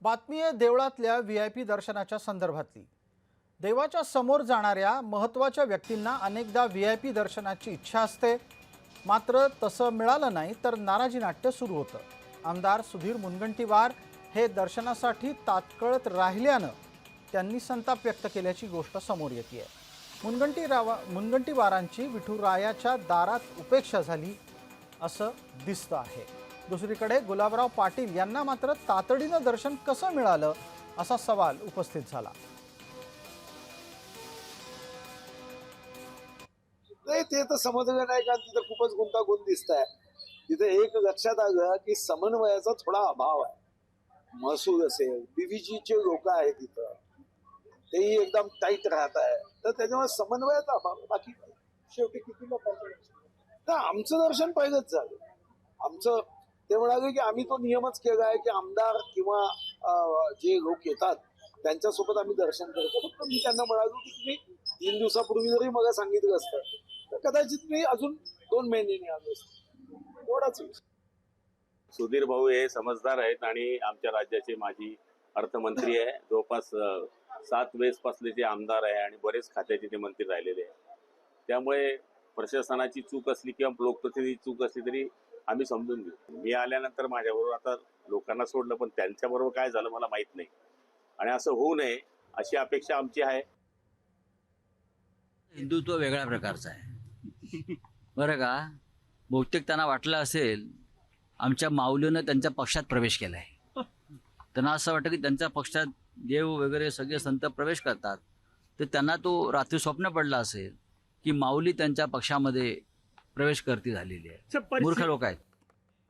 बातमी आहे देवळातल्या VIP दर्शनाच्या संदर्भातली। देवाच्या समोर जाणाऱ्या महत्त्वाच्या व्यक्तींना अनेकदा VIP दर्शनाची इच्छा असते, मात्र तसं मिळालं नाही तर नाराजी नाट्य सुरू होतं। आमदार सुधीर मुनगंटीवार हे दर्शनासाठी तात्कळत राहिल्यानं त्यांनी संताप व्यक्त केल्याची गोष्ट समोर येते आहे। मुनगंटीवारांची विठुरायाच्या दारात उपेक्षा झाली असं दिसतं आहे। दुसरीकडे गुलाबराव पाटील यांना मात्र तातडीनं दर्शन कसं मिळालं असा सवाल उपस्थित झाला। नाही ते तर समजलं नाही कारण तिथं खूपच गुंतागुंत दिसत आहे। तिथे एक लक्षात आलं की समन्वयाचा थोडा अभाव आहे। महसूल असेल BVGचे लोक आहेत तिथं, तेही एकदम टाईट राहत आहे, तर त्याच्यामुळे समन्वयाचा अभाव। बाकी शेवटी किती लोकांचं तर आमचं दर्शन पहिलंच झालं। आमचं ते म्हणाले की आम्ही तो नियमच केला आहे की आमदार किंवा जे लोक येतात त्यांच्यासोबत आम्ही दर्शन करतो। फक्त मी त्यांना म्हणालो की तुम्ही 3 दिवसापूर्वी जरी मला सांगितलं असतं तर कदाचित मी अजून 2 महिन्यांनी आलो असतो, एवढाच विषय। सुधीर भाऊ हे समजदार आहेत आणि आमच्या राज्याचे माजी अर्थमंत्री आहे। जवळपास 7 वेळेसपासले ते आमदार आहे आणि बरेच खात्याचे ते मंत्री राहिलेले आहे। त्यामुळे प्रशासनाची चूक असली किंवा लोकप्रतिनिधी चूक असली तरी आम्ही समजून घेऊ। मी आल्यानंतर माझ्याबरोबर आता लोकांना सोडलं, पण त्यांच्याबरोबर काय झालं मला माहित नाही आणि असं होऊ नये अशी अपेक्षा आमची आहे। हिंदुत्व वेगळ्या प्रकारचं आहे बरं का। बहुतेक त्यांना वाटलं असेल आमच्या माऊलीनं त्यांच्या पक्षात प्रवेश केलाय। त्यांना असं वाटतं की त्यांच्या पक्षात देव वगैरे सगळे संत प्रवेश करतात, तर त्यांना तो रात्री स्वप्न पडला असेल की माऊली त्यांच्या पक्षामध्ये प्रवेश करती झालेली आहे। मूर्ख लोक आहेत।